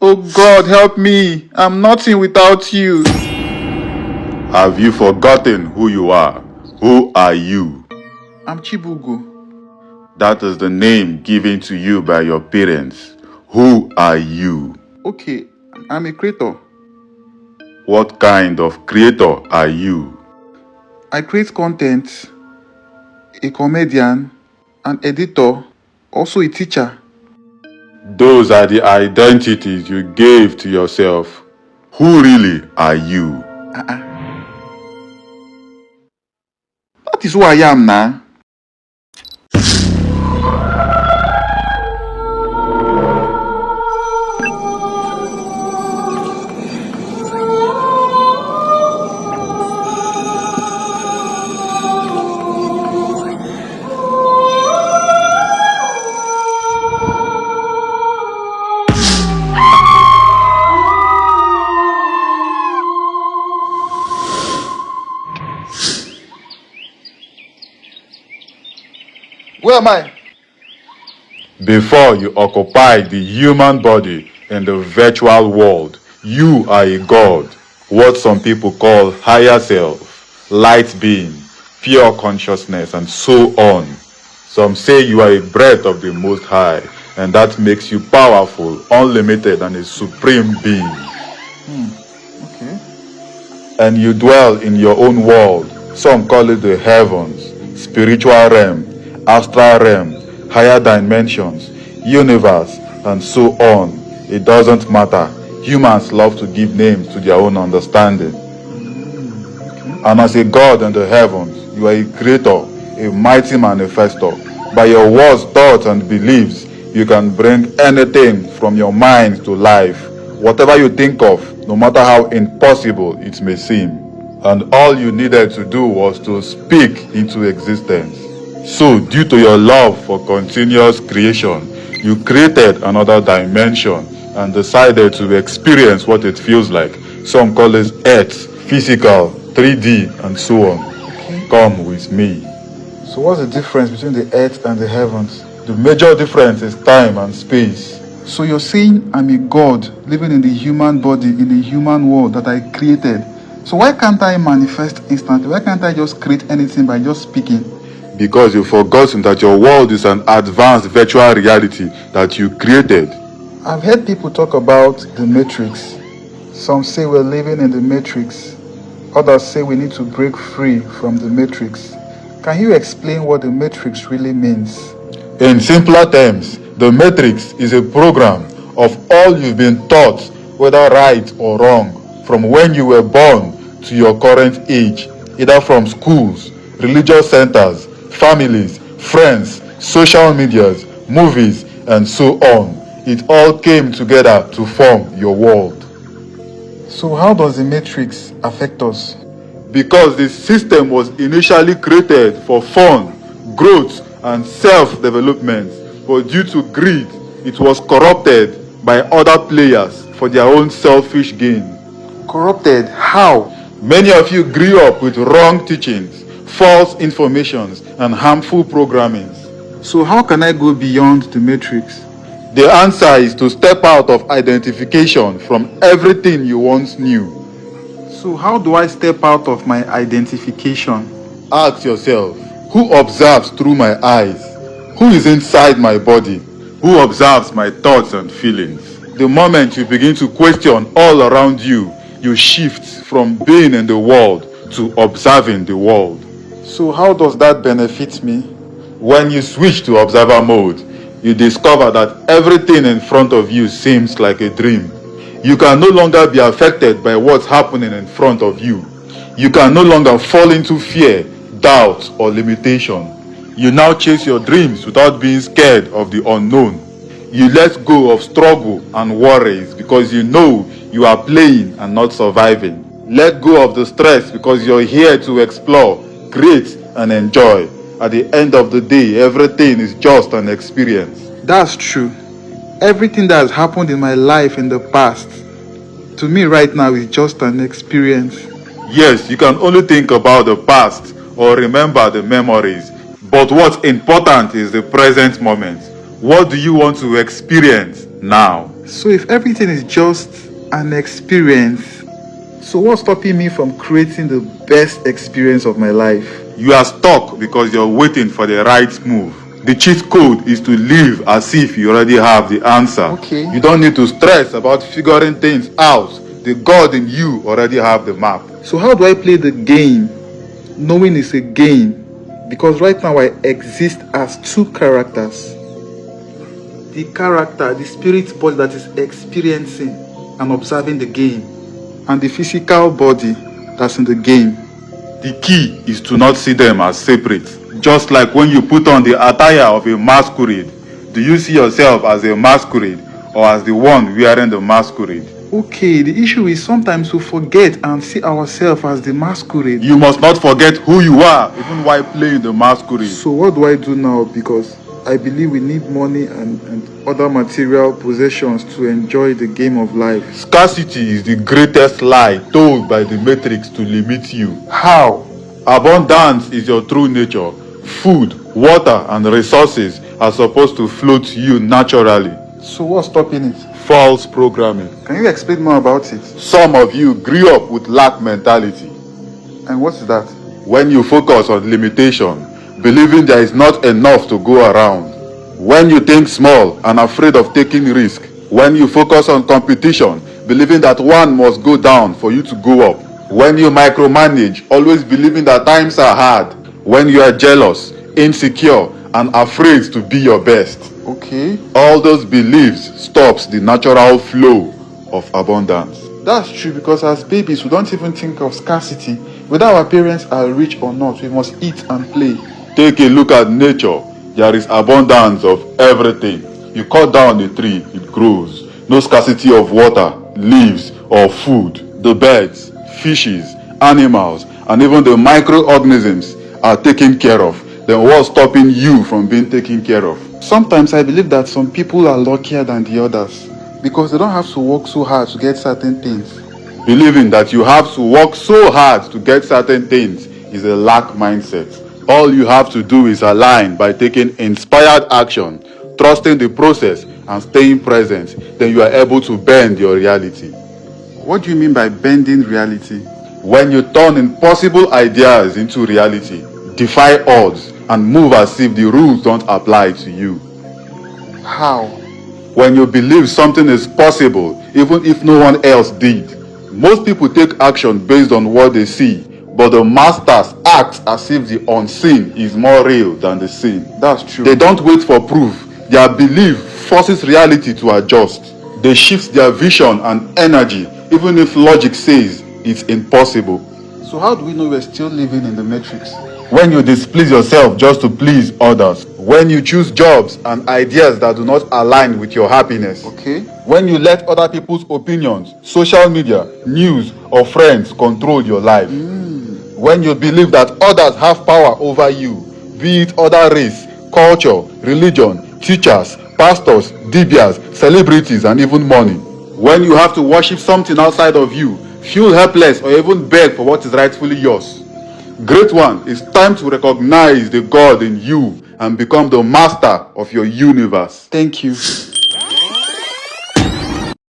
Oh God, help me. I'm nothing without you. Have you forgotten who you are? Who are you? I'm Chibugo. That is the name given to you by your parents. Who are you? Okay, I'm a creator. What kind of creator are you? I create content, a comedian, an editor, also a teacher. Those are the identities you gave to yourself. Who really are you? That is who I am now. Where am I? Before you occupy the human body in the virtual world, you are a god. What some people call higher self, light being, pure consciousness, and so on. Some say you are a breath of the Most High, and that makes you powerful, unlimited, and a supreme being. Okay. And you dwell in your own world. Some call it the heavens, spiritual realm, astral realm, higher dimensions, universe, and so on. It doesn't matter. Humans love to give names to their own understanding. And as a god in the heavens, you are a creator, a mighty manifestor. By your words, thoughts, and beliefs, you can bring anything from your mind to life. Whatever you think of, no matter how impossible it may seem. And all you needed to do was to speak into existence. So, due to your love for continuous creation, you created another dimension and decided to experience what it feels like. Some call it Earth, physical, 3D, and so on. Okay. Come with me. So what's the difference between the earth and the heavens? The major difference is time and space. So you're saying I'm a god living in the human body, in the human world that I created. So why can't I manifest instantly? Why can't I just create anything by just speaking? Because you've forgotten that your world is an advanced virtual reality that you created. I've heard people talk about the matrix. Some say we're living in the matrix. Others say we need to break free from the matrix. Can you explain what the matrix really means? In simpler terms, the matrix is a program of all you've been taught, whether right or wrong, from when you were born to your current age, either from schools, religious centers, families, friends, social medias, movies, and so on. It all came together to form your world. So how does the matrix affect us? Because the system was initially created for fun, growth, and self-development, but due to greed, it was corrupted by other players for their own selfish gain. Corrupted? How? Many of you grew up with wrong teachings, false informations, and harmful programmings. So how can I go beyond the matrix? The answer is to step out of identification from everything you once knew. So how do I step out of my identification? Ask yourself, who observes through my eyes? Who is inside my body? Who observes my thoughts and feelings? The moment you begin to question all around you, you shift from being in the world to observing the world. So how does that benefit me? When you switch to observer mode, you discover that everything in front of you seems like a dream. You can no longer be affected by what's happening in front of you. You can no longer fall into fear, doubt, or limitation. You now chase your dreams without being scared of the unknown. You let go of struggle and worries because you know you are playing and not surviving. Let go of the stress because you're here to explore, create, and enjoy. At the end of the day, everything is just an experience. That's true. Everything that has happened in my life in the past, to me right now, is just an experience. Yes, you can only think about the past or remember the memories. But what's important is the present moment. What do you want to experience now? So if everything is just an experience, so what's stopping me from creating the best experience of my life? You are stuck because you're waiting for the right move. The cheat code is to live as if you already have the answer. Okay. You don't need to stress about figuring things out. The God in you already have the map. So how do I play the game knowing it's a game? Because right now I exist as two characters. The character, the spirit body that is experiencing and observing the game, and the physical body that's in the game. The key is to not see them as separate. Just like when you put on the attire of a masquerade, do you see yourself as a masquerade or as the one wearing the masquerade? Okay, the issue is sometimes we forget and see ourselves as the masquerade. You must not forget who you are, even while playing the masquerade. So what do I do now? Because I believe we need money and other material possessions to enjoy the game of life. Scarcity is the greatest lie told by the Matrix to limit you. How? Abundance is your true nature. Food, water, and resources are supposed to flow to you naturally. So what's stopping it? False programming. Can you explain more about it? Some of you grew up with lack mentality. And what's that? When you focus on limitation, believing there is not enough to go around. When you think small and afraid of taking risk. When you focus on competition, believing that one must go down for you to go up. When you micromanage, always believing that times are hard. When you are jealous, insecure, and afraid to be your best. Okay. All those beliefs stops the natural flow of abundance. That's true, because as babies we don't even think of scarcity. Whether our parents are rich or not, we must eat and play. Take a look at nature. There is abundance of everything. You cut down a tree, it grows. No scarcity of water, leaves, or food. The birds, fishes, animals, and even the microorganisms are taken care of. Then what's stopping you from being taken care of? Sometimes I believe that some people are luckier than the others because they don't have to work so hard to get certain things. Believing that you have to work so hard to get certain things is a lack mindset. All you have to do is align by taking inspired action, trusting the process, and staying present. Then you are able to bend your reality. What do you mean by bending reality? When you turn impossible ideas into reality, defy odds, and move as if the rules don't apply to you. How? When you believe something is possible, even if no one else did. Most people take action based on what they see, but the masters act as if the unseen is more real than the seen. That's true. They don't wait for proof. Their belief forces reality to adjust. They shift their vision and energy, even if logic says it's impossible. So how do we know we're still living in the matrix? When you displease yourself just to please others. When you choose jobs and ideas that do not align with your happiness. Okay. When you let other people's opinions, social media, news, or friends control your life. When you believe that others have power over you, be it other race, culture, religion, teachers, pastors, dibias, celebrities, and even money. When you have to worship something outside of you, feel helpless, or even beg for what is rightfully yours. Great one, it's time to recognize the God in you and become the master of your universe. Thank you.